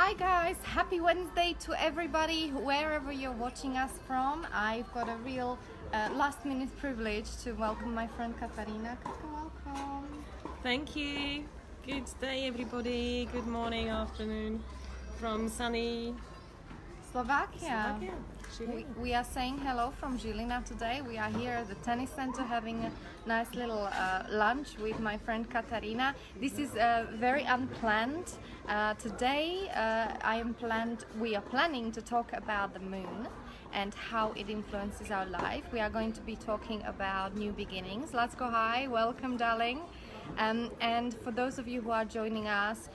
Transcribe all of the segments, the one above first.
Hi guys, happy Wednesday to everybody, wherever you're watching us from. I've got a real last minute privilege to welcome my friend Katarina. Welcome. Thank you. Good day everybody, good morning, afternoon from sunny Slovakia. We are saying hello from Žilina today. We are here at the tennis center having a nice little lunch with my friend Katarina. This is very unplanned. Today we are planning to talk about the moon and how it influences our life. We are going to be talking about new beginnings. Let's go hi, welcome darling. And for those of you who are joining us,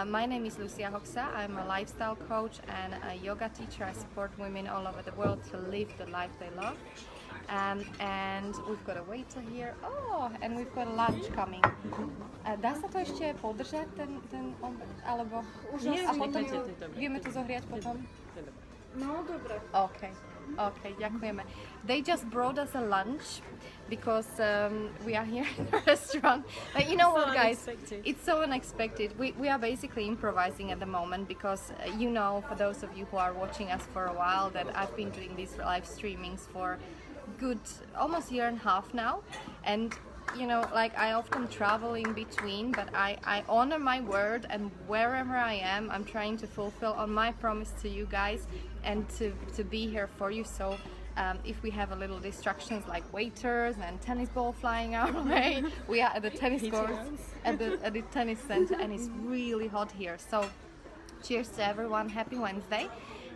my name is Lucia Hoxa. I'm a lifestyle coach and a yoga teacher. I support women all over the world to live the life they love. And we've got a waiter here. Oh, and we've got a lunch coming. Dá sa to ešte podržať, ten alebo už a potom vieme to zohriať potom? No, dobre. Okay, ďakujeme. They just brought us a lunch because we are here in the restaurant. But you know what, guys? It's so unexpected. We are basically improvising at the moment because you know, for those of you who are watching us for a while, that I've been doing these live streamings for good almost a year and a half now. And you know, like I often travel in between, but I honor my word, and wherever I am, I'm trying to fulfill on my promise to you guys and to be here for you. So if we have a little distractions like waiters and tennis ball flying our way, we are at the tennis court at the tennis center, and it's really hot here. So cheers to everyone, happy Wednesday.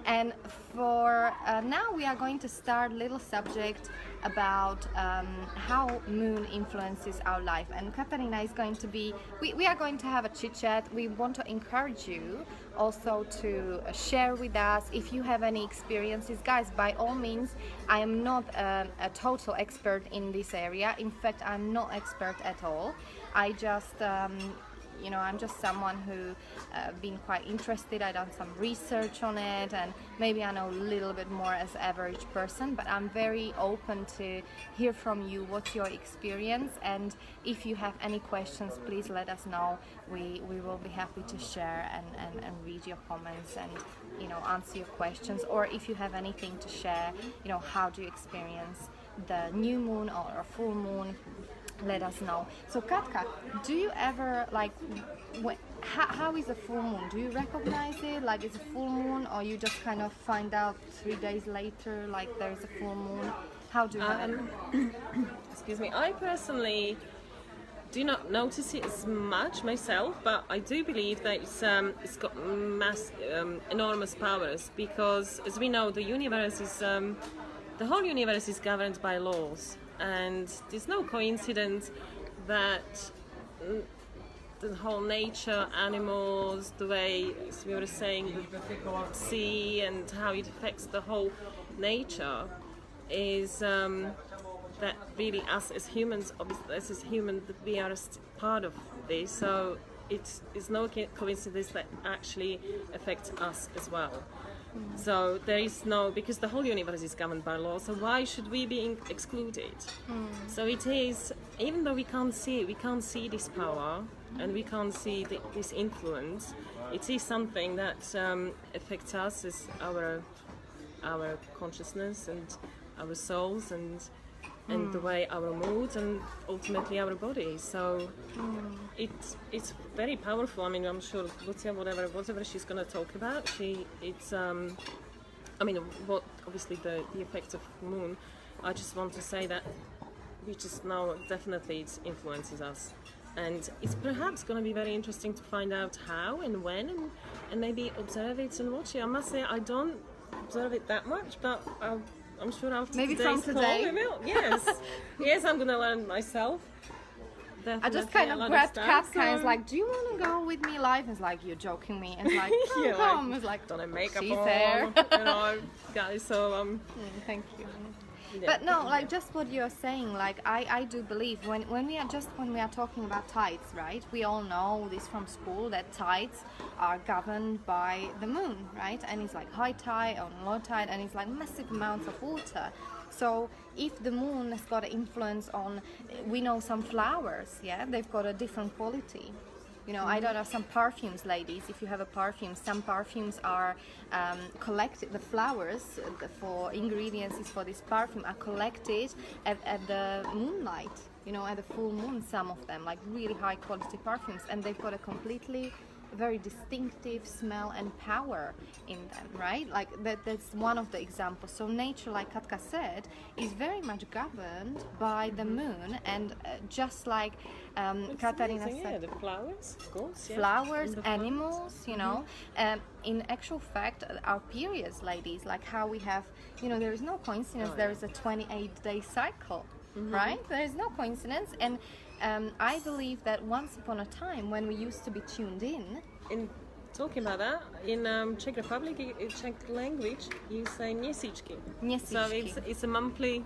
And for now we are going to start a little subject about how moon influences our life. And Katarina is going to be, we are going to have a chit chat. We want to encourage you also to share with us if you have any experiences. Guys, by all means, I am not a total expert in this area. In fact, I'm not expert at all. I just I'm just someone who been quite interested. I've done some research on it, and maybe I know a little bit more as average person, but I'm very open to hear from you what's your experience, and if you have any questions, please let us know. We will be happy to share and read your comments and answer your questions, or if you have anything to share, how do you experience the new moon or a full moon, let us know. So Katka, do you ever how is a full moon? Do you recognize it like it's a full moon, or you just kind of find out 3 days later like there's a full moon? How do you excuse me, I personally do not notice it as much myself, but I do believe that it's got enormous powers, because as we know, the universe is the whole universe is governed by laws. And there's no coincidence that the whole nature, animals, the way, as we were saying, the sea and how it affects the whole nature is that really us as humans, obviously as humans, that we are part of this. So it's no coincidence that actually affects us as well. So there is no, because the whole universe is governed by law, so why should we be excluded? So it is, even though we can't see it, we can't see this power and we can't see this influence, it is something that affects us as our consciousness and our souls and the way our moods and ultimately our body. So it's very powerful. I mean, I'm sure Lucia, whatever she's going to talk about, obviously the effects of moon. I just want to say that we just know definitely it influences us, and it's perhaps going to be very interesting to find out how and when, and maybe observe it and watch it. I must say I don't observe it that much, but I'm sure after maybe today's from today. call we will. Yes, I'm going to learn myself. Definitely. I just kind of grabbed Katka and was like, do you want to go with me live? It's like, you're joking me. And like, oh, come. It's like, don't have makeup she's on, there. Guys, so thank you. Yeah. But no, like just what you're saying, like I do believe when we are talking about tides, right? We all know this from school, that tides are governed by the moon, right? And it's like high tide or low tide, and it's like massive amounts of water. So if the moon has got an influence on, we know some flowers, yeah, they've got a different quality. You know, I don't know, some perfumes, ladies, if you have a perfume, some perfumes are collected, the flowers for ingredients for this perfume are collected at the moonlight, you know, at the full moon, some of them, like really high quality perfumes, and they've got a completely very distinctive smell and power in them, right? Like that's one of the examples. So nature, like Katka said, is very much governed by the moon, and just like Katarina amazing, said, the flowers, of course, flowers, animals, you know. In actual fact, our periods, ladies, like how we have, you know, there is no coincidence, there is a 28-day cycle, right? There is no coincidence, and I believe that once upon a time when we used to be tuned in. Talking about that, in Czech Republic, Czech language, you say měsíčky. So it's a monthly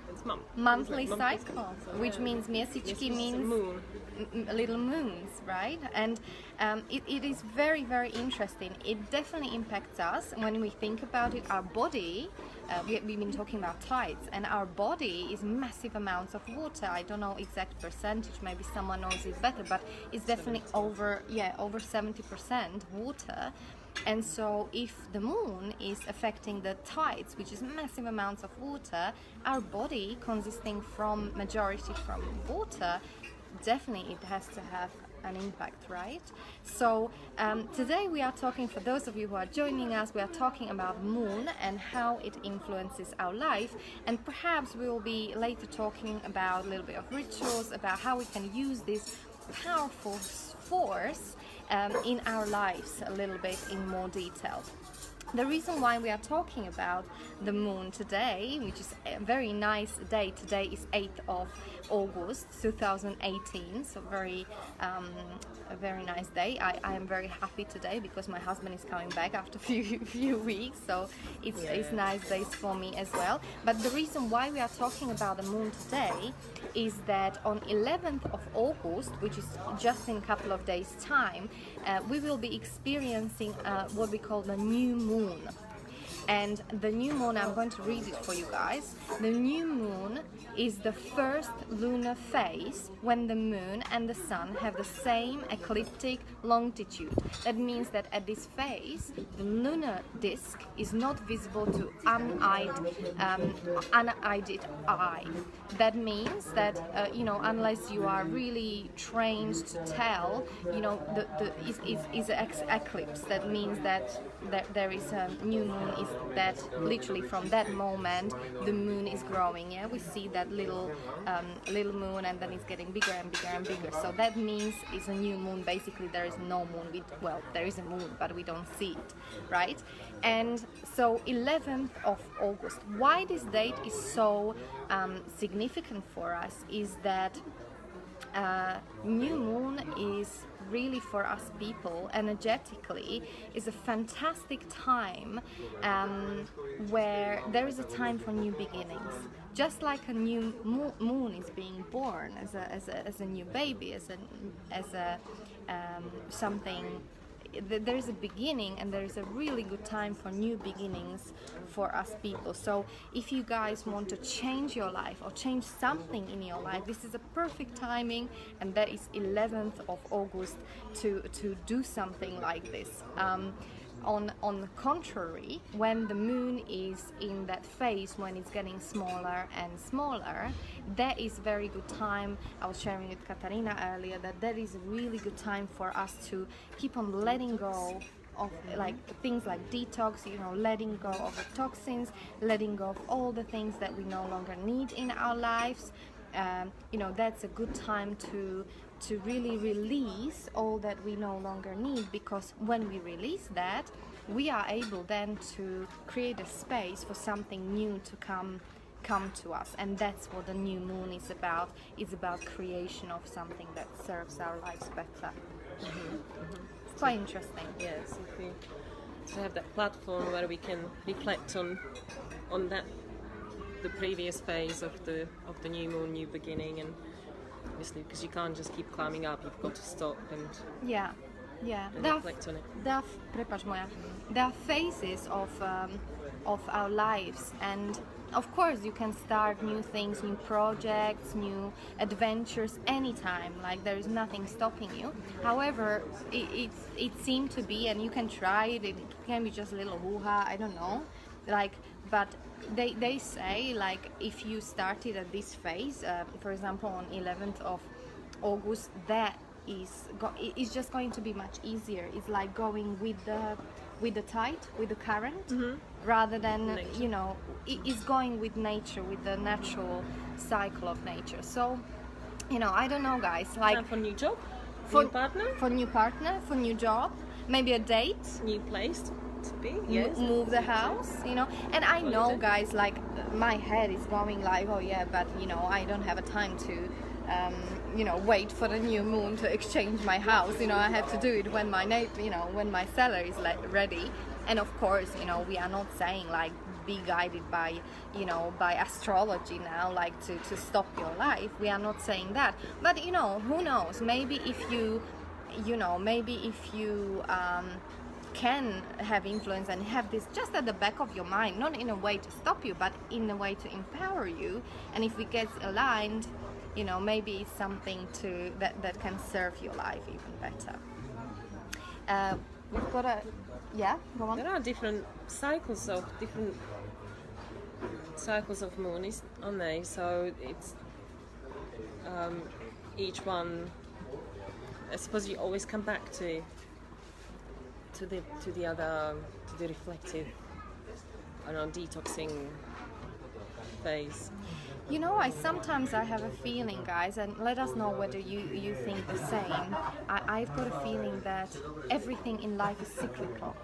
cycle, which means měsíčky means moon. Little moons, right? And it is very, very interesting. It definitely impacts us when we think about it. Our body, we've been talking about tides, and our body is massive amounts of water. I don't know exact percentage, maybe someone knows it better, but it's definitely over 70% water. And so if the moon is affecting the tides, which is massive amounts of water, our body consisting from majority from water, definitely it has to have an impact, right? So today we are talking, for those of you who are joining us, we are talking about moon and how it influences our life, and perhaps we will be later talking about a little bit of rituals, about how we can use this powerful force in our lives a little bit in more detail. The reason why we are talking about the moon today, which is a very nice day, today is 8th of August 2018, so a very nice day. I am very happy today because my husband is coming back after a few weeks, so it's nice days for me as well. But the reason why we are talking about the moon today is that on 11th of August, which is just in a couple of days' time, we will be experiencing what we call the new moon. And the new moon, I'm going to read it for you guys. The new moon is the first lunar phase when the moon and the sun have the same ecliptic longitude. That means that at this phase, the lunar disk is not visible to unaided eye. That means that unless you are really trained to tell, is an eclipse. That means that there is a new moon. Is that literally from that moment the moon is growing? Yeah, we see that little moon, and then it's getting bigger and bigger and bigger. So that means it's a new moon. Basically, there is no moon. There is a moon, but we don't see it, right? And so 11th of August. Why this date is so significant for us is that new moon is really, for us people, energetically, is a fantastic time where there is a time for new beginnings. Just like a new moon is being born as a new baby, as a something. There is a beginning, and there is a really good time for new beginnings for us people. So if you guys want to change your life or change something in your life, this is a perfect timing, and that is 11th of August to do something like this. On the contrary, when the moon is in that phase when it's getting smaller and smaller, that is very good time. I was sharing with Katarina earlier that is a really good time for us to keep on letting go of like things like detox, letting go of the toxins, letting go of all the things that we no longer need in our lives. That's a good time to really release all that we no longer need, because when we release that, we are able then to create a space for something new to come to us. And that's what the new moon is about. It's about creation of something that serves our lives better. It's quite interesting. Yes, to have that platform where we can reflect on that, the previous phase of the new moon, new beginning, and obviously because you can't just keep climbing up, you've got to stop and Yeah, and reflect on it. There are phases of our lives, and of course you can start new things, new projects, new adventures anytime. Like there is nothing stopping you. However, it seemed to be, and you can try it. It can be just a little hoo-ha. I don't know, like, but they say like if you started at this phase, for example, on 11th of August, that is just going to be much easier. It's like going with the tide, with the current, rather than Nature. it's going with nature, with the natural cycle of nature. So I don't know, guys, like And for new job, for new partner, for new job, maybe a date, new place to be. Yes. move the house, and I know, Holiday. guys, like my head is going like, oh yeah, but I don't have a time to wait for the new moon to exchange my house. I have to do it when when my seller is ready. And of course, we are not saying like be guided by by astrology now, like to stop your life. We are not saying that, but who knows, maybe if you can have influence and have this just at the back of your mind, not in a way to stop you, but in a way to empower you. And if it gets aligned, maybe it's something that can serve your life even better. We've got go on. There are different cycles of moon, aren't they? So it's each one. I suppose you always come back to the reflective, I don't know, detoxing phase. I have a feeling, guys, and let us know whether you think the same. I've got a feeling that everything in life is cyclical.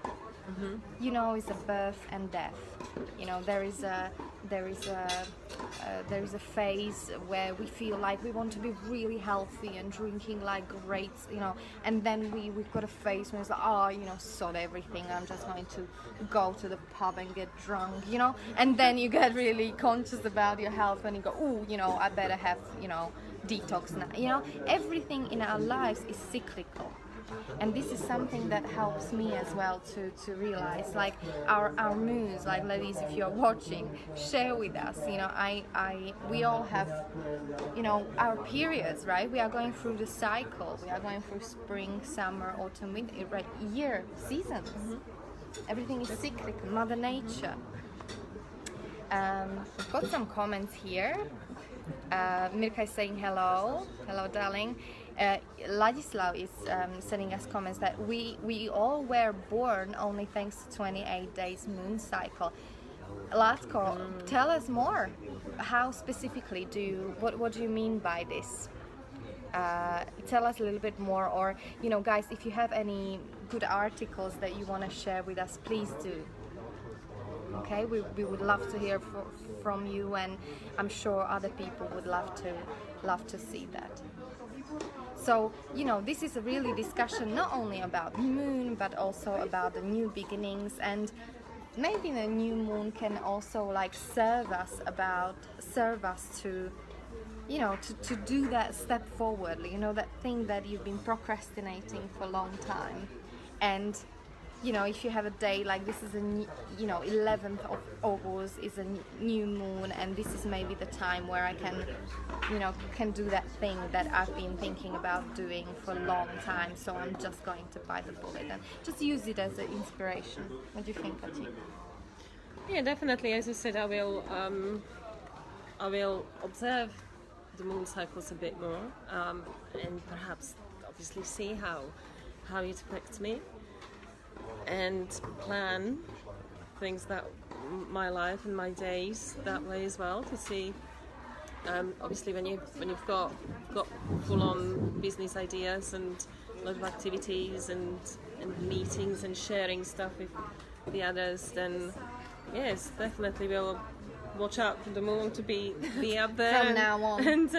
It's a birth and death. There is a phase where we feel like we want to be really healthy and drinking like great, and then we've got a phase when it's like, sod everything, I'm just going to go to the pub and get drunk, and then you get really conscious about your health and you go, I better have, detox now. Everything in our lives is cyclical. And this is something that helps me as well to realize, like our moons, like ladies, if you're watching, share with us. We all have, our periods, right? We are going through the cycle. We are going through spring, summer, autumn, winter, right? Year, seasons. Everything is cyclical. Mother Nature. We've got some comments here. Mirka is saying hello, darling. Ladislav is sending us comments that we all were born only thanks to 28 days moon cycle. Latko, tell us more. How specifically what do you mean by this? Tell us a little bit more, or guys, if you have any good articles that you want to share with us, please do. Okay, we would love to hear from you, and I'm sure other people would love to see that. So, this is a really discussion not only about moon, but also about the new beginnings, and maybe the new moon can also like serve us to, to do that step forward, that thing that you've been procrastinating for a long time. And if you have a day like this is 11th of August is a new moon, and this is maybe the time where I can do that thing that I've been thinking about doing for a long time. So I'm just going to bite the bullet and just use it as an inspiration. What do you think, Katarina? Yeah, definitely. As you said, I will observe the moon cycles a bit more, and perhaps obviously see how it affects me, and plan things that my life and my days that way as well, to see obviously when you've got full-on business ideas and a lot of activities and meetings and sharing stuff with the others, then yes, definitely we'll watch out for the moon to be up there from now on. And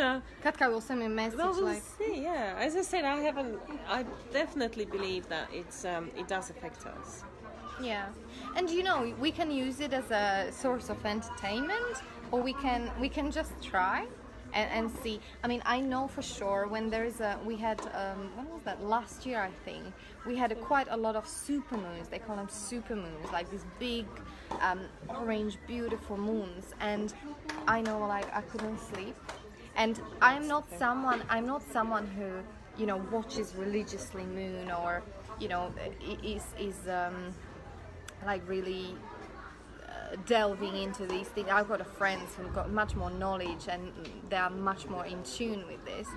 Katka will send me a message. well, we'll see. Yeah, as I said, I definitely believe that it does affect us. Yeah, and we can use it as a source of entertainment, or we can just try. and see. I mean, I know for sure when there is we had when was that, last year I think we had quite a lot of supermoons. They call them supermoons, like these big orange beautiful moons, and I know, like, I couldn't sleep. And I'm not someone who, you know, watches religiously moon, or, you know, is like really delving into these things. I've got friends who've got much more knowledge and they are much more in tune with this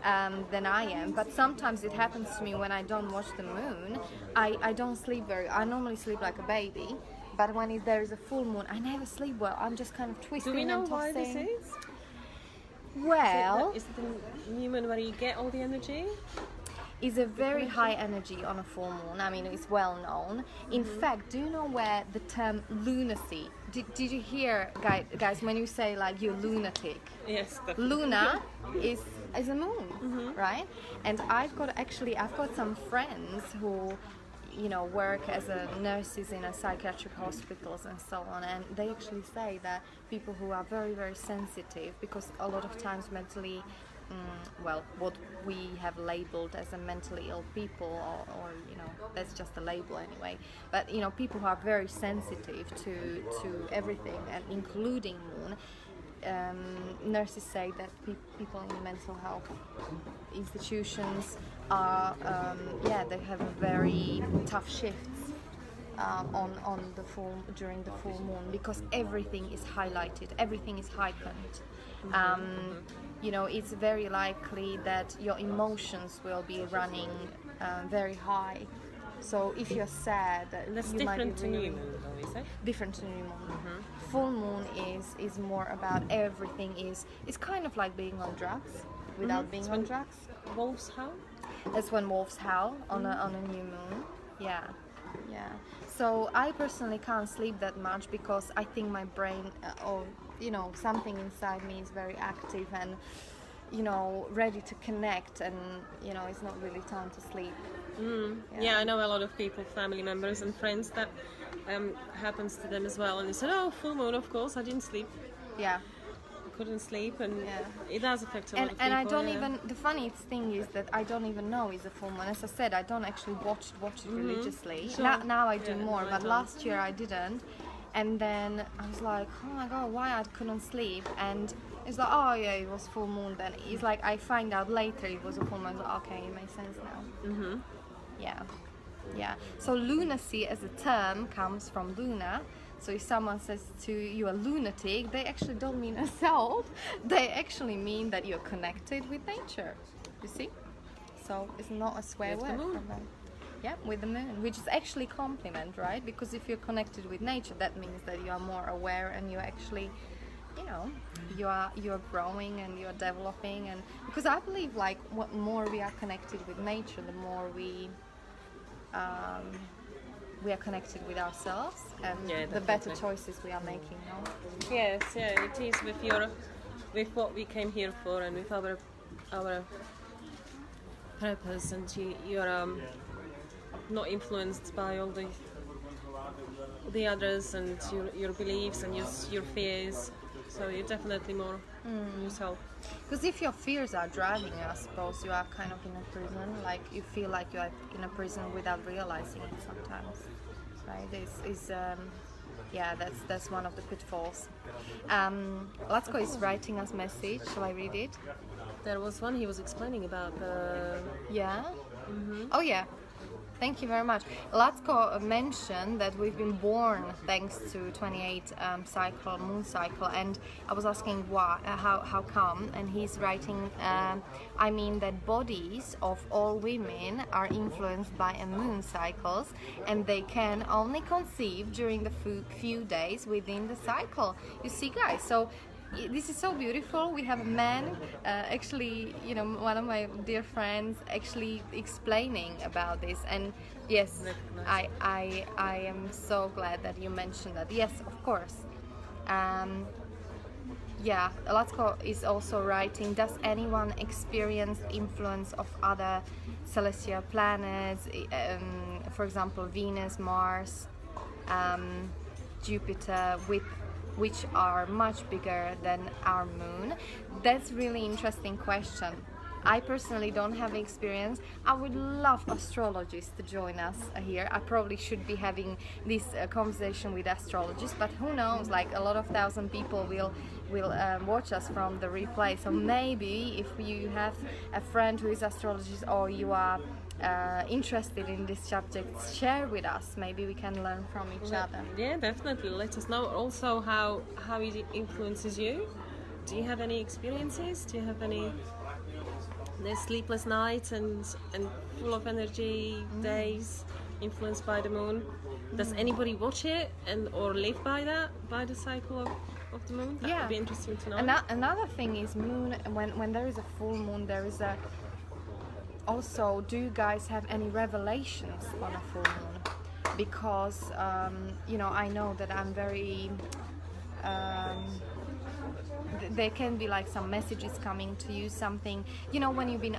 than I am. But sometimes it happens to me when I don't watch the moon. I don't sleep I normally sleep like a baby, but when there is a full moon, I never sleep well. I'm just kind of twisting and tossing. Do we know why this is? Well, Is it the new moon where you get all the energy? Is a very high energy on a full moon. I mean, it's well known. In fact, do you know where the term lunacy? Did you hear, guys, when you say like you're lunatic? Yes, definitely. Luna is a moon, right? And I've got some friends who, you know, work as nurses in a psychiatric hospitals and so on, and they actually say that people who are very, very sensitive, because a lot of times mentally, well, what we have labeled as a mentally ill people, or you know, that's just a label anyway. But you know, people who are very sensitive to everything, and including moon. Nurses say that people in mental health institutions are, they have very tough shifts during the full moon, because everything is highlighted, everything is heightened. You know, it's very likely that your emotions will be running very high. So if you're sad, that's you different might be really to new moon, though, is it? different to new moon. Full moon is more about everything. It's kind of like being on drugs without being on drugs. Wolves howl? That's when wolves howl on a new moon. Yeah. So I personally can't sleep that much, because I think my brain, or you know, something inside me is very active and, you know, ready to connect, and you know, it's not really time to sleep. Yeah, I know a lot of people, family members and friends, that happens to them as well, and they said, oh, full moon, of course, I didn't sleep. Yeah. Couldn't sleep, and it does affect a lot of people. And I don't even, the funniest thing is that I don't even know it's a full moon. As I said, I don't actually watch it religiously. Sure. Now I do more, no, I but don't. last year I didn't. And then I was like, oh my god, why I couldn't sleep? And it's like, oh yeah, it was full moon then. It's like I find out later it was a full moon. I was like, okay, it makes sense now. Yeah. So lunacy as a term comes from luna. So if someone says to you a lunatic, they actually don't mean assault. They actually mean that you're connected with nature. You see? So it's not a swear With word the moon. from them. Yeah, with the moon, which is actually compliment, right? Because if you're connected with nature, that means that you are more aware, and you're actually, you know, you're growing and you're developing. And because I believe, like, what more we are connected with nature, the more we are connected with ourselves, and the better choices we are making. No? Yes, yeah, it is with what we came here for, and with our purpose, and you're not influenced by all the others and your beliefs and your fears. So you're definitely more yourself. Because if your fears are driving you, I suppose you are kind of in a prison. Like you feel like you are in a prison without realizing it sometimes. Right? That's one of the pitfalls. Latko is writing us message. Shall I read it? There was one he was explaining about the... Yeah? Oh yeah. Thank you very much. Latko mentioned that we've been born thanks to 28 moon cycle, and I was asking why, how come, and he's writing, I mean that bodies of all women are influenced by a moon cycles, and they can only conceive during the few days within the cycle. You see, guys, so this is so beautiful. We have a man, actually, you know, one of my dear friends actually explaining about this. And yes, I am so glad that you mentioned that. Yes, of course. Yeah, Latko is also writing, does anyone experience influence of other celestial planets, for example, Venus, Mars, Jupiter, with which are much bigger than our moon? That's really interesting question. I personally don't have experience. I would love astrologists to join us here. I probably should be having this conversation with astrologists, but who knows? Like a lot of thousand people will watch us from the replay. So maybe if you have a friend who is astrologist, or you are interested in this subject, share with us. Maybe we can learn from each other. Yeah, definitely. Let us know also how it influences you. Do you have any experiences? Do you have any sleepless nights and full of energy days influenced by the moon? Does anybody watch it or live by the cycle of the moon? That would be interesting to know. Another thing is moon. When there is a full moon, there is a. Also, do you guys have any revelations on a full moon? Because I know that I'm very. There can be like some messages coming to you, something, when you've been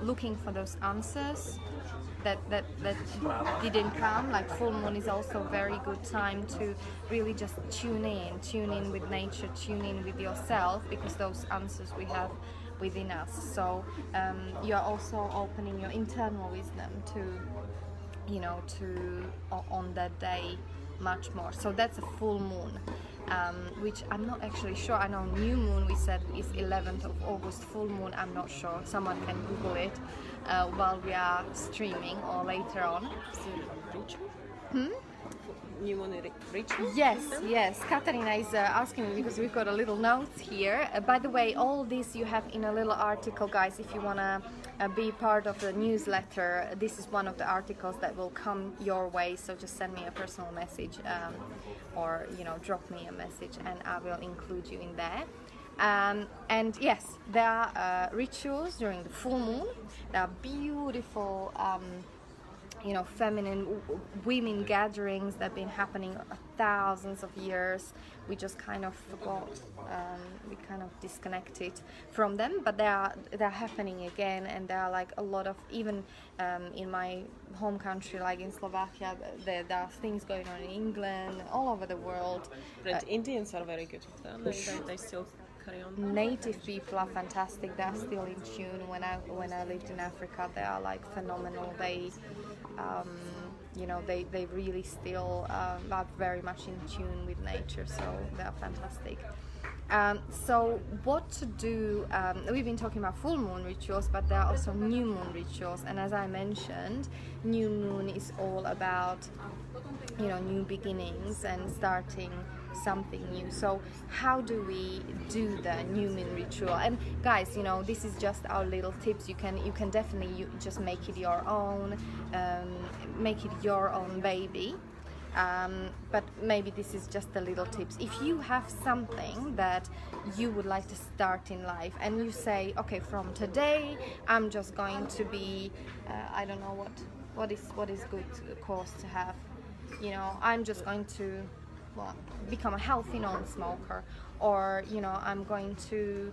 looking for those answers that didn't come. Like full moon is also a very good time to really just tune in with nature, tune in with yourself, because those answers we have within us. So you're also opening your internal wisdom on that day much more. So that's a full moon. Which I'm not actually sure. I know new moon we said is 11th of August, full moon I'm not sure. Someone can Google it while we are streaming or later on. New moon ritual? Yes. Katarina is asking me because we've got a little note here. By the way, all this you have in a little article, guys. If you wanna be part of the newsletter, this is one of the articles that will come your way. So just send me a personal message, or drop me a message, and I will include you in there. And yes, there are rituals during the full moon. There are beautiful. Feminine women gatherings that have been happening thousands of years. We just kind of forgot, we kind of disconnected from them, but they're happening again, and there are like a lot of, even in my home country, like in Slovakia, there are things going on in England, all over the world. But Indians are very good with them. They still carry on. Native people are fantastic. They're still in tune. When I lived in Africa, they are like phenomenal. They they really still are very much in tune with nature, so they're fantastic. So what to do, we've been talking about full moon rituals, but there are also new moon rituals, and as I mentioned, new moon is all about new beginnings and starting something new. So how do we do the new moon ritual? And guys, this is just our little tips. You can definitely just make it your own, baby. But maybe this is just the little tips. If you have something that you would like to start in life, and you say, okay, from today I'm just going to be I don't know what is good course to have. I'm just going to become a healthy non-smoker, or I'm going to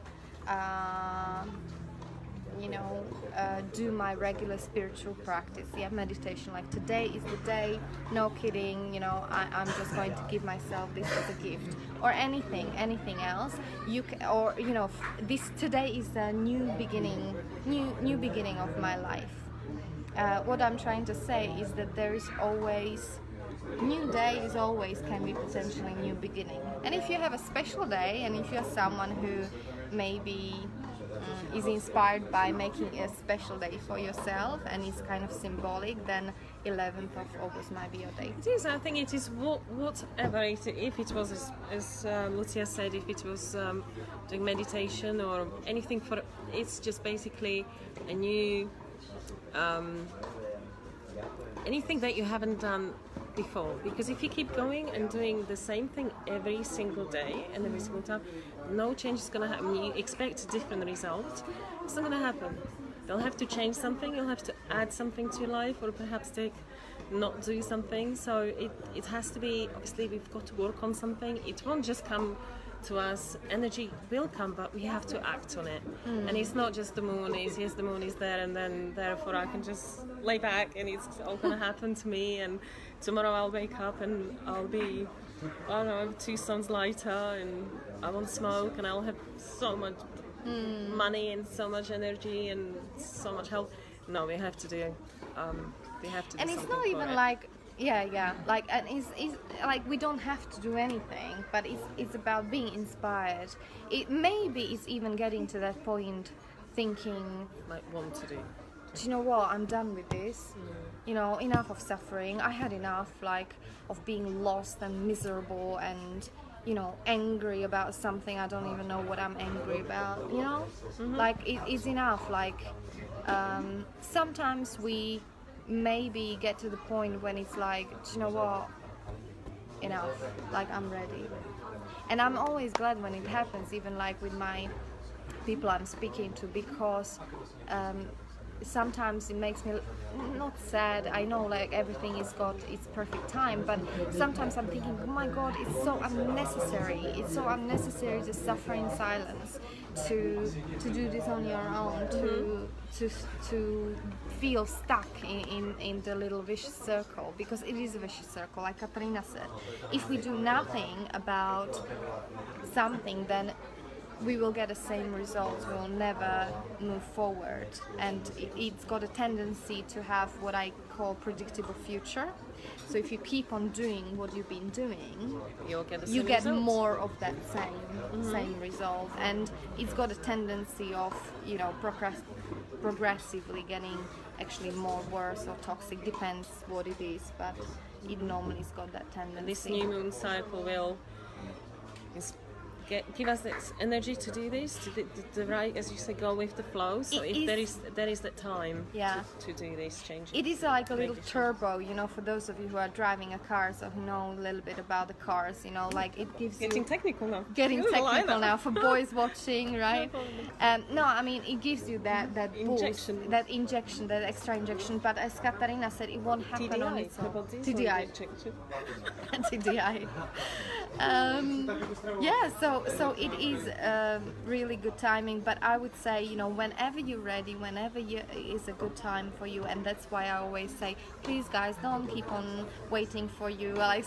do my regular spiritual practice, meditation. Like today is the day, no kidding, I'm just going to give myself this as a gift, or anything else. Today is a new beginning of my life. What I'm trying to say is that there is always new day is always can be potentially new beginning. And if you have a special day, and if you're someone who maybe is inspired by making a special day for yourself and is kind of symbolic, then 11th of August might be your day. It is. I think it is whatever. If it was, as Lucia said, if it was doing meditation or anything it's just basically a new anything that you haven't done before. Because if you keep going and doing the same thing every single day and every single time, no change is going to happen. You expect a different result, it's not going to happen. They'll have to change something, you'll have to add something to your life, or perhaps not do something. So it has to be, obviously we've got to work on something. It won't just come to us, energy will come, but we have to act on it. And it's not just the moon is, yes, the moon is there, and then therefore I can just lay back and it's all going to happen to me, and tomorrow I'll wake up and I'll be, I don't know, 2 suns lighter, and I won't smoke, and I'll have so much money and so much energy and so much health. No, we have to do And it's something not for even it. like, like, and it's like we don't have to do anything, but it's about being inspired. It maybe it's even getting to that point, thinking, Like want to do. do you know what, I'm done with this. You know, enough of suffering. I had enough, like, of being lost and miserable and, you know, angry about something I don't even know what I'm angry about, you know? Like, it is enough. Like, sometimes we maybe get to the point when it's like, do you know what, enough, like, I'm ready. And I'm always glad when it happens, even like with my people I'm speaking to, because sometimes it makes me not sad. I know, like, everything is got its perfect time, but sometimes I'm thinking, oh my god, it's so unnecessary. It's so unnecessary to suffer in silence, to do this on your own, to feel stuck in the little vicious circle, because it is a vicious circle, like Katarina said. If we do nothing about something, then we will get the same results. We will never move forward, and it's got a tendency to have what I call predictable future. So if you keep on doing what you've been doing, You'll get the same you get results. more of that same result, and it's got a tendency of, you know, progressively getting actually more worse or toxic, depends what it is, but it normally has got that tendency. This new moon cycle will give us this energy to do this, to the right, as you say, go with the flow. So It if there is that time to do these changes. It is like a little Make it turbo, you know, for those of you who are driving a car, so who know a little bit about the cars, you know, like it gives Getting you... technical now. Getting Ooh, I like technical that. now for boys watching, right? No, I mean, it gives you that Injection. boost, that injection, that extra injection. But as Katarina said, it won't happen on TDI. its own. About this one, TDI. injection. TDI. Yeah, so it is really good timing. But I would say, you know, whenever you're ready, whenever is a good time for you, and that's why I always say, please, guys, don't keep on waiting for you. Like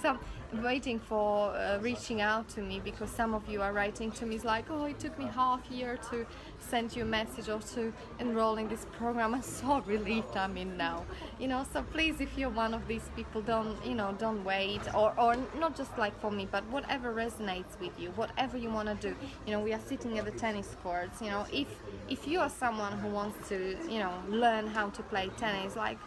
waiting for reaching out to me, because some of you are writing to me, it's like, oh, it took me half a year to send you a message or to enroll in this program. I'm so relieved I'm in now, you know. So please, if you're one of these people, don't wait, or not just like for me, but whatever resonates with you, whatever you want to do. You know, we are sitting at the tennis courts, you know, if you are someone who wants to, you know, learn how to play tennis, like,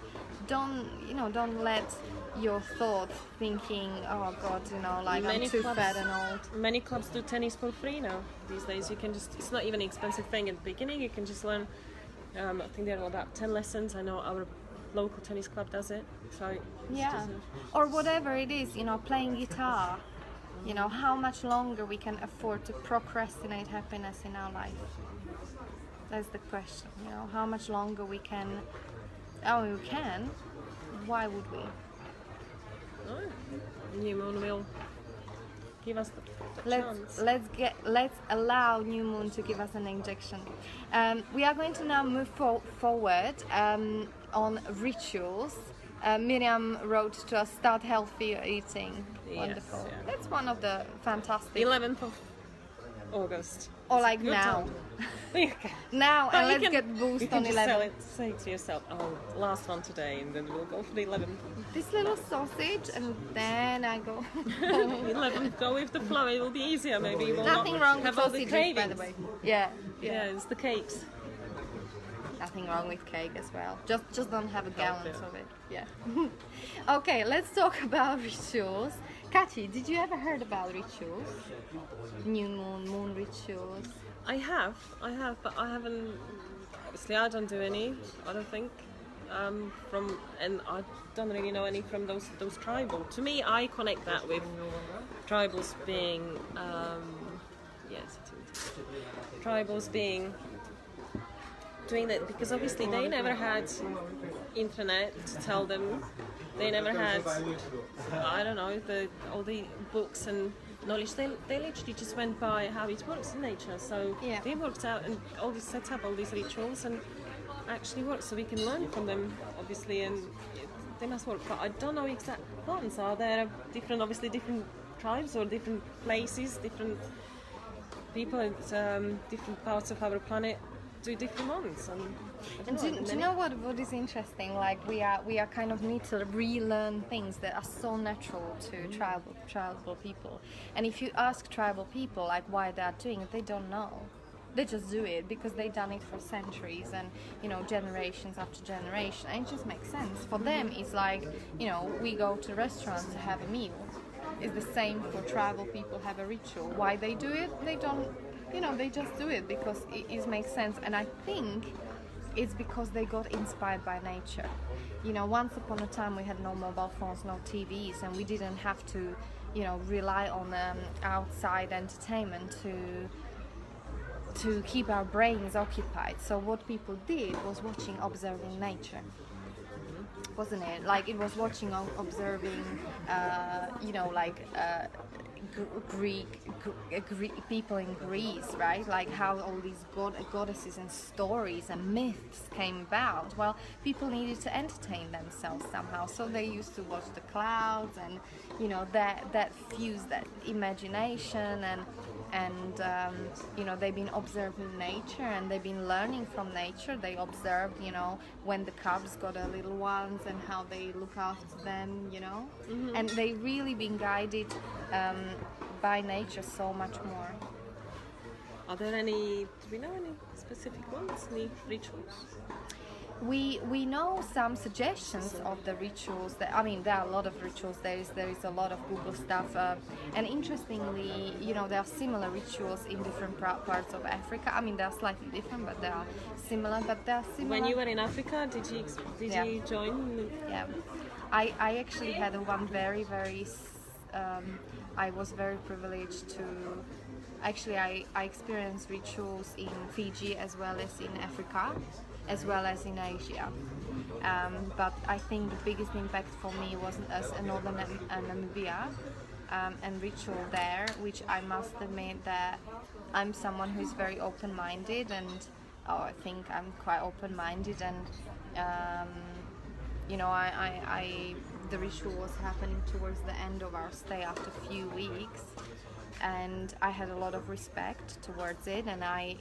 don't let your thoughts thinking, oh god, you know, like, I'm too fat and old. Many clubs do tennis for free now these days. You can just, it's not even an expensive thing at the beginning. You can just learn, I think there are about 10 lessons. I know our local tennis club does it. So Yeah, or whatever it is, you know, playing guitar. You know, how much longer we can afford to procrastinate happiness in our life? That's the question, you know, how much longer we can. Oh, we can. Why would we? New moon will give us the chance. Let's allow new moon to give us an injection. We are going to now move forward on rituals. Miriam wrote to us, start healthy eating. Yes, Wonderful. yeah. That's one of the fantastic. 11th of August. Or like Good now. time. Okay. Now, But and you let's can- get you boost can on just 11. say to yourself, oh, last one today, and then we'll go for the 11th. This little sausage, and then I go. 11th, go with the flow. It will be easier. Maybe you will Nothing not wrong with have all the sausages, by cravings. the way. Yeah. Yeah, it's the cakes. Nothing wrong with cake as well. Just don't have a gallons yeah. of it. Yeah. Okay, let's talk about rituals. Kachi, did you ever heard about rituals? New moon rituals. I have, but I haven't. Obviously, I don't do any. I don't think. And I don't really know any from those tribal. To me, I connect that with tribals being, tribals being doing that, because obviously they never had internet to tell them. They never had, I don't know, all the books and knowledge. They literally just went by how it works in nature. So Yeah. they worked out and all this set up all these rituals and actually work. So we can learn from them, obviously, and they must work. But I don't know exact ones. Are there different tribes or different places, different people, different parts of our planet do different ones? And do you know what is interesting? Like we are kind of need to relearn things that are so natural to tribal people. And if you ask tribal people like why they are doing it, they don't know. They just do it because they've done it for centuries and generations after generation. And it just makes sense. For them, it's like we go to restaurants to have a meal. It's the same for tribal people have a ritual. Why they do it? They don't. They just do it because it makes sense. And I think it's because they got inspired by nature. Once upon a time we had no mobile phones, no TVs, and we didn't have to, rely on outside entertainment to keep our brains occupied. So what people did was observing nature. Wasn't it? Like it was observing, Greek people in Greece, right? Like how all these goddesses and stories and myths came about. Well, people needed to entertain themselves somehow, so they used to watch the clouds, and that fused that imagination, and they've been observing nature and they've been learning from nature. They observed, when the cubs got their little ones and how they look after them, and they really been guided by nature so much more. Are there do we know any specific ones, any rituals? We know some suggestions of the rituals. There are a lot of rituals. There is a lot of Google stuff, and interestingly, there are similar rituals in different parts of Africa. They are slightly different, but they are similar. When you were in Africa, did you join? Yeah, I actually had one very very. I was very privileged to. Actually, I experienced rituals in Fiji as well as in Africa, as well as in Asia. But I think the biggest impact for me was in northern Namibia and ritual there, which I must admit that I'm someone who's very open-minded, and I think I'm quite open-minded, and the ritual was happening towards the end of our stay after a few weeks, and I had a lot of respect towards it, and I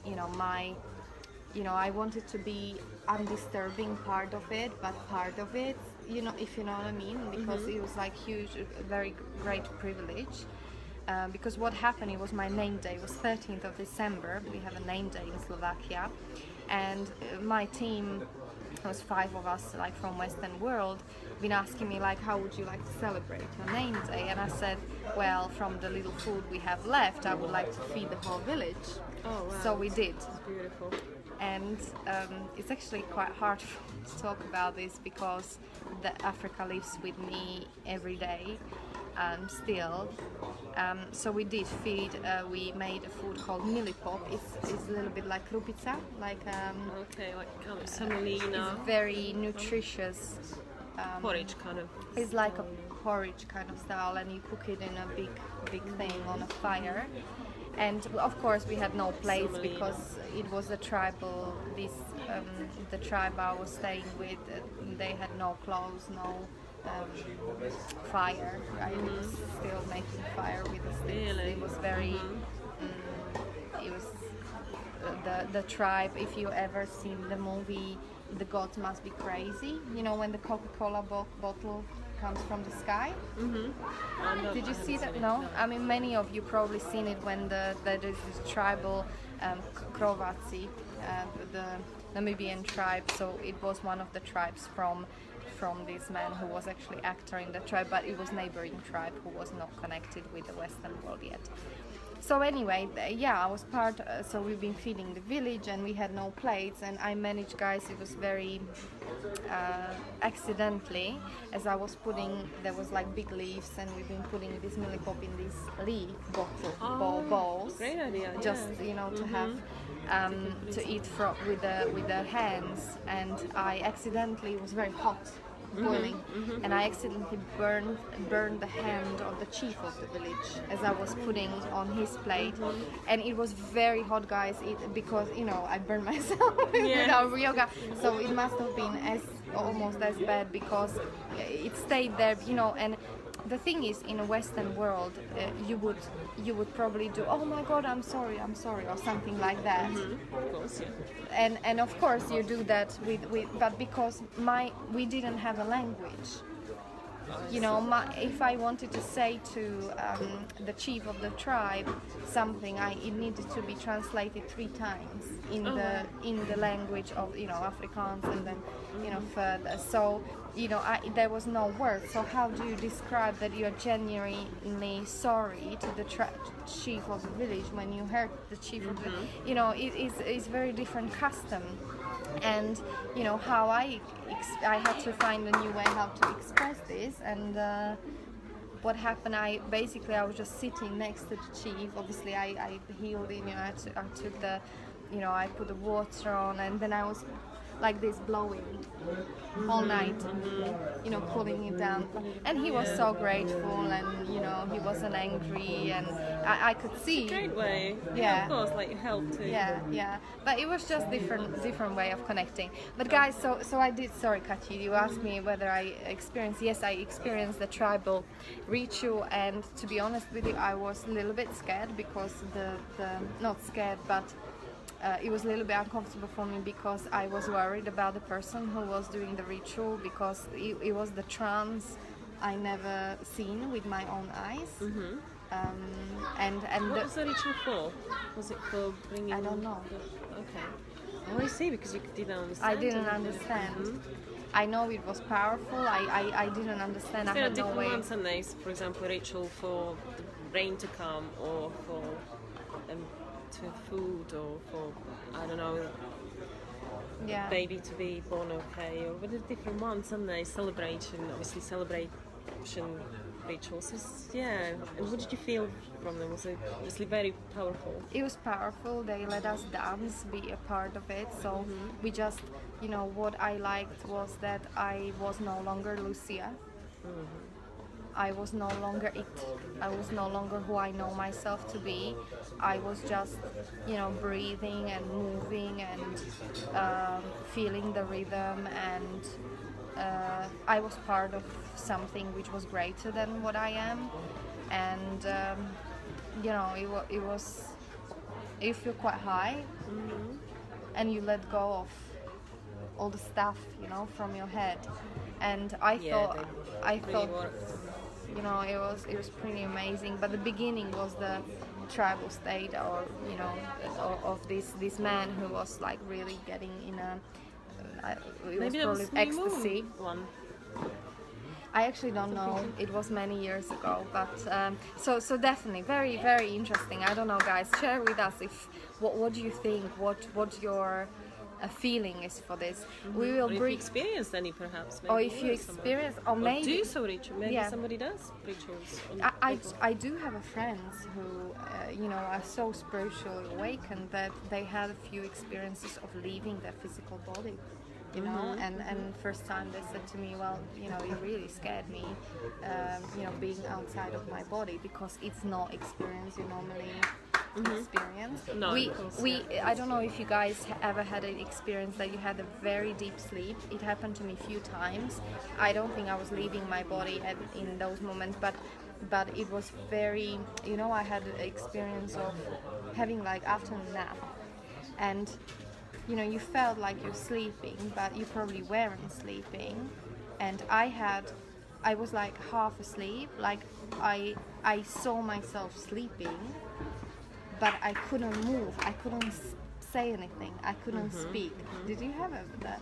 wanted to be undisturbing part of it, but part of it, if you know what I mean, because it was like huge, very great privilege. Because what happened, it was my name day, it was 13th of December, we have a name day in Slovakia, and my team, there was 5 of us like from Western world, been asking me like, how would you like to celebrate your name day? And I said, well, from the little food we have left, I would like to feed the whole village. Oh wow. So we did. That's beautiful. And it's actually quite hard for me to talk about this because Africa lives with me every day still. So we did feed, we made a food called milipop. It's a little bit like krupica, like okay, like kind of semolina. It's very nutritious. Porridge kind of. It's like a porridge kind of style, and you cook it in a big thing on a fire. And of course we had no plates because it was a tribal. The tribe I was staying with, they had no clothes, no fire. Right? It was still making fire with the sticks. Really? It was very. It was the tribe. If you ever seen the movie The Gods Must Be Crazy, when the Coca-Cola bottle comes from the sky. Did you see that? No? Many of you probably seen it when there is this tribal Krovaci, the Namibian tribe. So it was one of the tribes from this man who was actually actor in the tribe, but it was neighboring tribe who was not connected with the Western world yet. So anyway, I was part, so we've been feeding the village and we had no plates, and I managed, guys, it was very accidentally, as I was there was like big leaves, and we've been putting this milipop in these leaf bowls. Great idea. Just, to have, to eat with the hands, and I accidentally, it was very hot boiling, and I accidentally burned the hand of the chief of the village as I was putting on his plate, and it was very hot, guys. Because I burned myself without yoga, so it must have been almost as bad because it stayed there, and. The thing is, in a Western world, you would probably do, oh my God, I'm sorry, or something like that. Of course, yeah. And of course you do that but because we didn't have a language. If I wanted to say to the chief of the tribe something, it needed to be translated 3 times in the language of Afrikaans, and then further. So there was no word. So how do you describe that you are genuinely sorry to the chief of the village when you hurt the chief of the it's very different custom. And how I had to find a new way how to express this, and what happened, I was just sitting next to the chief. Obviously I healed him, I took the I put the water on, and then I was like this, blowing all night, cooling it down. And he was so grateful, and he wasn't angry, and I could see. It's a great way. Yeah, of course, like you helped too. Yeah. But it was just different way of connecting. But guys, so I did. Sorry, Kachi, you asked me whether I experienced. Yes, I experienced the tribal ritual, and to be honest with you, I was a little bit scared because the not scared, but. It was a little bit uncomfortable for me because I was worried about the person who was doing the ritual, because it was the trance I never seen with my own eyes. And what was the ritual for? Was it for bringing? I don't know. Okay. Oh, I see, because you didn't understand. I didn't understand. I know it was powerful. I didn't understand. There are different ones, and there's, for example, a ritual for the rain to come, or for to food, or for baby to be born okay, or with the different ones, and they celebration rituals. And what did you feel from them? Was it obviously very powerful? It was powerful. They let us dance, be a part of it. So we just, what I liked was that I was no longer Lucia. I was no longer it. I was no longer who I know myself to be. I was just, breathing and moving and feeling the rhythm, and I was part of something which was greater than what I am. And you feel quite high, and you let go of all the stuff, from your head. And I thought. It was pretty amazing. But the beginning was the tribal state, or of this man who was like really getting in Maybe was probably ecstasy. One. I actually don't know. It was many years ago, but so definitely very, very interesting. I don't know, guys. Share with us what do you think? What your feeling is for this. We will or if you experienced any, perhaps. Maybe, or if you experience, or maybe do so ritual. Maybe somebody does rituals. I do have friends who are so spiritually awakened that they had a few experiences of leaving their physical body. And first time they said to me, well, you really scared me, being outside of my body, because it's not experience you normally experience. No, I don't know if you guys ever had an experience that you had a very deep sleep. It happened to me a few times. I don't think I was leaving my body in those moments, but it was very, I had an experience of having like afternoon nap, and you felt like you're sleeping, but you probably weren't sleeping. And I was like half asleep, like I saw myself sleeping, but I couldn't move, I couldn't say anything, I couldn't speak. Did you have that?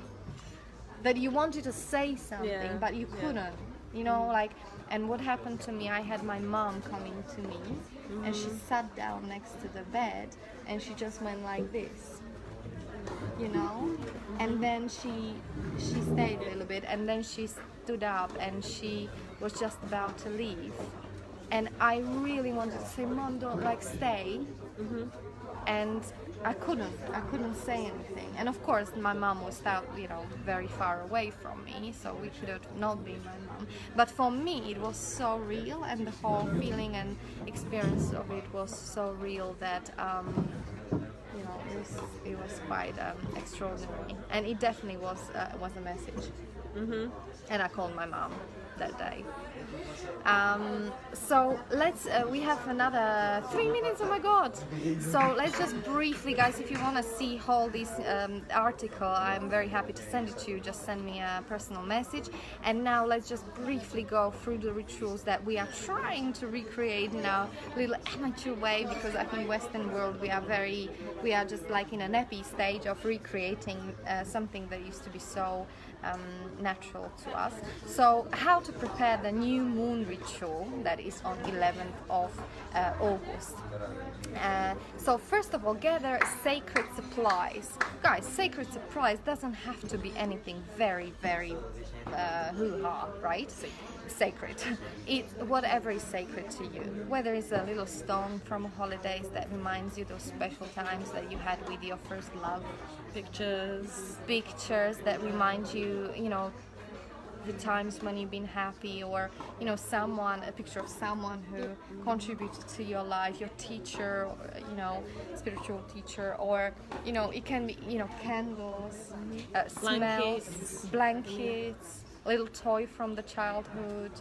That you wanted to say something, but you couldn't, and what happened to me, I had my mom coming to me, and she sat down next to the bed, and she just went like this. And then she stayed a little bit, and then she stood up, and she was just about to leave, and I really wanted to say, Mom, don't stay. And I couldn't say anything. And of course, my mom was very far away from me, so we could have not been my mom. But for me, it was so real, and the whole feeling and experience of it was so real that it was quite extraordinary. And it definitely was a message. Mm-hmm. And I called my mom that day. So we have another 3 minutes, oh my god. So let's just briefly, guys, if you want to see all this article, I'm very happy to send it to you. Just send me a personal message. And now let's just briefly go through the rituals that we are trying to recreate in our little amateur way, because I think Western world we are just like in an epi stage of recreating something that used to be so natural to us. So how to prepare the new moon ritual that is on 11th of August. So first of all, gather sacred supplies. Guys, sacred supplies doesn't have to be anything very, very hoo-ha, right? Sacred. It's whatever is sacred to you. Whether it's a little stone from holidays that reminds you those special times that you had with your first love. Pictures that remind you, the times when you've been happy, or a picture of someone who contributed to your life, your teacher, or, spiritual teacher, or it can be candles, smells, blankets, a little toy from the childhood,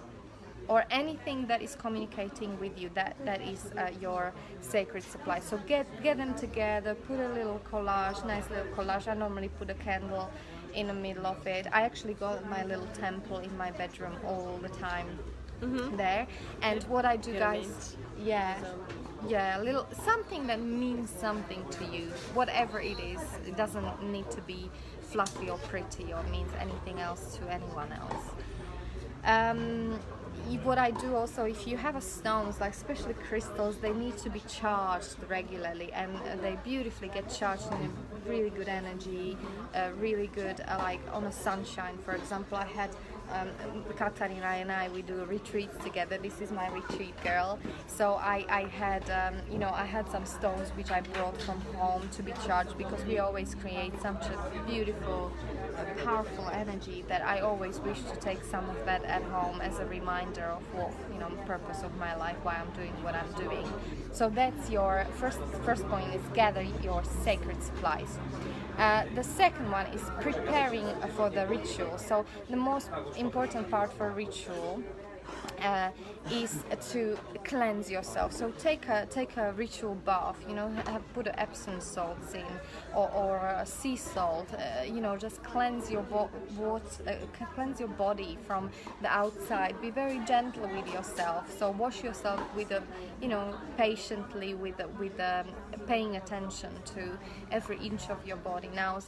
or anything that is communicating with you, that is your sacred supply. So get them together, put a little collage, nice little collage. I normally put a candle in the middle of it. I actually got my little temple in my bedroom all the time there. And what I do, guys, a little something that means something to you, whatever it is. It doesn't need to be fluffy or pretty or means anything else to anyone else. What I do also, if you have stones, like especially crystals, they need to be charged regularly, and they beautifully get charged in a really good energy, really good, like on a sunshine. For example, I had Katarina and we do retreats together. This is my retreat girl. So I had some stones which I brought from home to be charged, because we always create such a beautiful, powerful energy that I always wish to take some of that at home as a reminder of what, purpose of my life, why I'm doing what I'm doing. So that's your first point, is gather your sacred supplies. The second one is preparing for the ritual. So the most important part for ritual is to cleanse yourself. So take a ritual bath, put Epsom salts in, or sea salt, just cleanse your cleanse your body from the outside. Be very gentle with yourself. So wash yourself with patiently, with paying attention to every inch of your body. Now,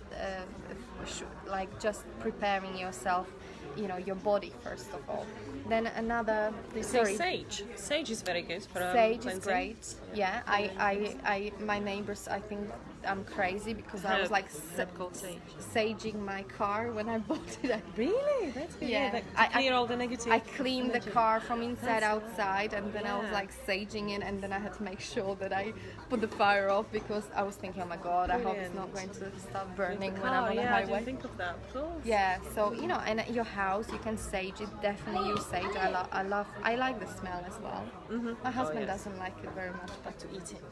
like just preparing yourself, your body first of all. Then another. Sage. Sage is very good for sage cleansing. Is great. Yeah, I my neighbors, I think I'm crazy, because I was like saging my car when I bought it. Really? That's good. Yeah, To clear all the negative. I cleaned the car from inside outside, and then I was like saging it, and then I had to make sure that I put the fire off, because I was thinking, oh my god, I hope it's not going to start burning when I'm on the highway. I didn't think of that, of course. Yeah, so and at your house you can sage it. Definitely use sage. I like the smell as well. Mm-hmm. My husband doesn't like it very much, but to eat it.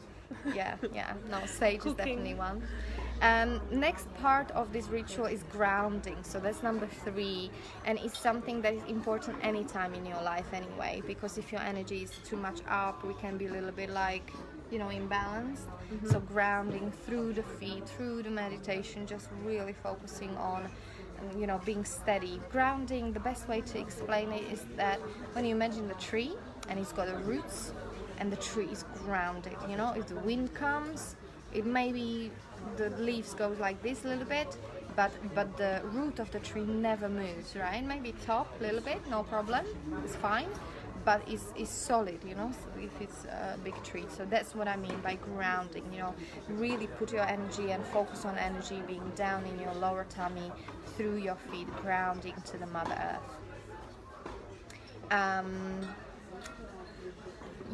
yeah, no, sage is definitely one. Next part of this ritual is grounding. So that's number 3, and it's something that is important anytime in your life anyway, because if your energy is too much up, we can be a little bit like, imbalanced. Mm-hmm. So grounding through the feet, through the meditation, just really focusing on being steady. Grounding, the best way to explain it is that when you imagine the tree and it's got the roots and the tree is grounded, if the wind comes, it maybe the leaves goes like this a little bit, but the root of the tree never moves, right? Maybe top a little bit, no problem, it's fine, but it's solid, if it's a big tree. So that's what I mean by grounding. Really put your energy and focus on energy being down in your lower tummy, through your feet, grounding to the Mother Earth.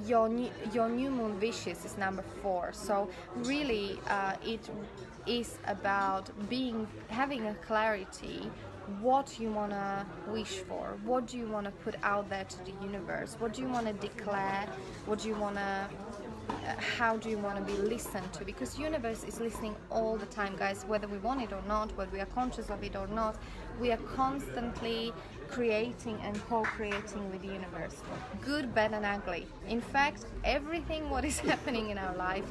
your new moon wishes is number 4. So really, it is about having a clarity. What you want to wish for, what do you want to put out there to the universe, what do you want to declare, what do you want to how do you want to be listened to, because universe is listening all the time, guys, whether we want it or not, whether we are conscious of it or not. We are constantly creating and co-creating with the universe, good, bad and ugly. In fact, everything what is happening in our life,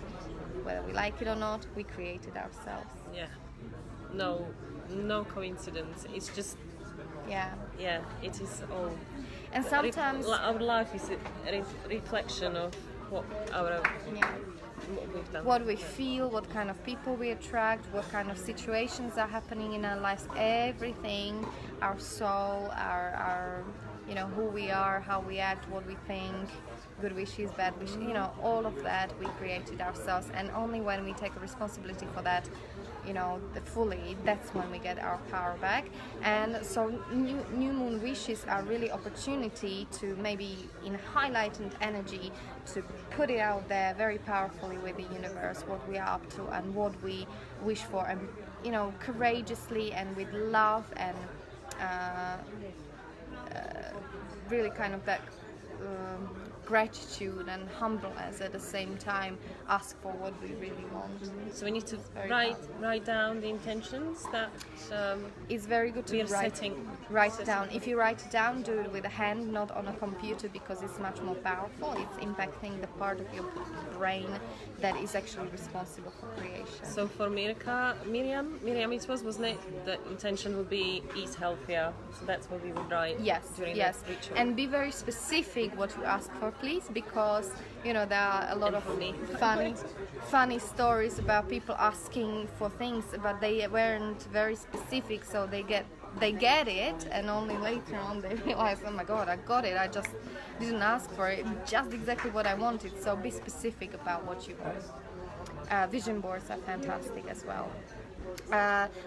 whether we like it or not, we created ourselves. Yeah, no coincidence. It's just it is all. And sometimes our life is a reflection of what we've done, what we feel, what kind of people we attract, what kind of situations are happening in our lives. Everything, our soul, our who we are, how we act, what we think, good wishes, bad wishes, all of that we created ourselves. And only when we take a responsibility for that, fully, that's when we get our power back. And so new moon wishes are really opportunity to maybe in heightened energy to put it out there very powerfully with the universe, what we are up to and what we wish for, and courageously and with love and really kind of that gratitude and humbleness at the same time, ask for what we really want. So we need to write down the intentions that it's very good to write it down. If you write it down, do it with a hand, not on a computer, because it's much more powerful. It's impacting the part of your brain that is actually responsible for creation. So for Miriam, it wasn't it? The intention would be eat healthier. So that's what we would write. During that ritual. And be very specific what you ask for, please, because there are a lot of funny stories about people asking for things, but they weren't very specific, so they get it, and only later on they realize, oh my god, I got it, I just didn't ask for it, just exactly what I wanted. So be specific about what you want. Vision boards are fantastic as well.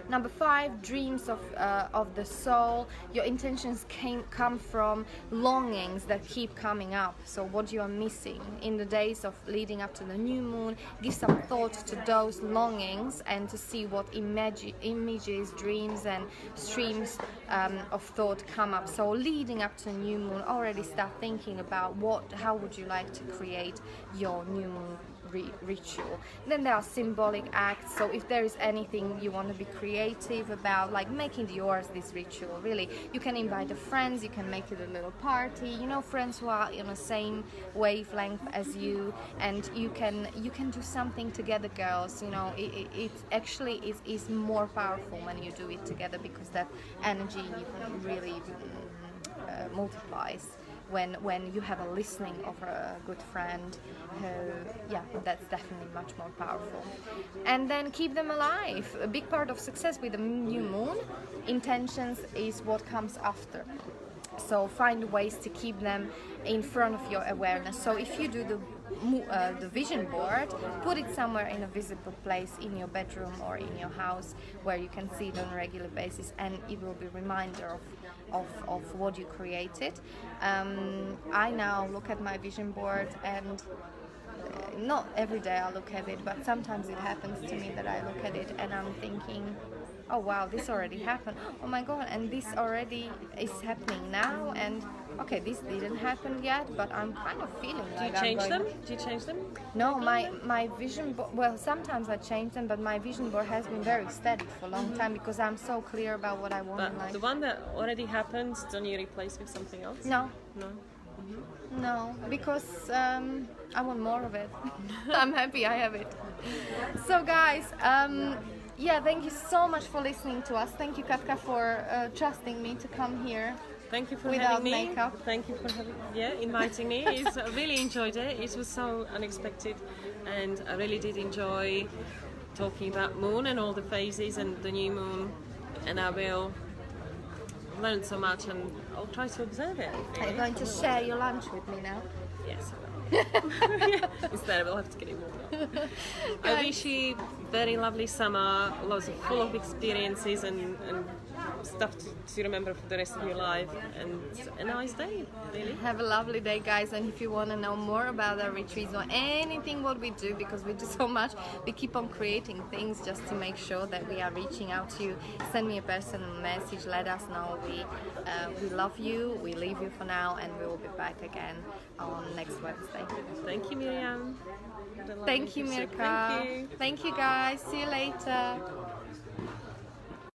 Number 5, dreams of the soul. Your intentions come from longings that keep coming up. So what you are missing in the days of leading up to the new moon, give some thought to those longings and to see what images, dreams and streams of thought come up. So leading up to the new moon, already start thinking about how would you like to create your new moon ritual. Then there are symbolic acts. So if there is anything you want to be creative about, like making yours this ritual, really, you can invite the friends, you can make it a little party, friends who are on the same wavelength as you, and you can do something together, girls. It actually is more powerful when you do it together, because that energy really multiplies when you have a listening of a good friend that's definitely much more powerful. And then keep them alive. A big part of success with the new moon intentions is what comes after. So find ways to keep them in front of your awareness. So if you do the vision board, put it somewhere in a visible place in your bedroom or in your house where you can see it on a regular basis, and it will be a reminder of what you created. I now look at my vision board, and not every day I look at it, but sometimes it happens to me that I look at it and I'm thinking, oh wow, this already happened, oh my god, and this already is happening now, and okay, this didn't happen yet, but I'm kind of feeling like Do you change them? No, my vision board, well, sometimes I change them, but my vision board has been very steady for a long time, because I'm so clear about what I want in life. The one that already happened, don't you replace with something else? No, because I want more of it. I'm happy I have it. So guys, thank you so much for listening to us. Thank you, Katka, for trusting me to come here. Thank you for without having me. Makeup. Thank you for inviting me. I really enjoyed it. It was so unexpected, and I really did enjoy talking about moon and all the phases and the new moon. And I will learn so much, and I'll try to observe it. Are you going to share your lunch with me now? Yes, I will. Instead, we'll have to get it warmed up. I wish you very lovely summer, full of experiences and stuff to remember for the rest of your life, and a nice day, really. Have a lovely day, guys, and if you want to know more about our retreats or anything what we do, because we do so much, we keep on creating things just to make sure that we are reaching out to you. Send me a personal message, let us know. We love you, we leave you for now, and we will be back again on next Wednesday. Thank you, Miriam. Thank you, Mirka. Thank you. Thank you, guys. See you later.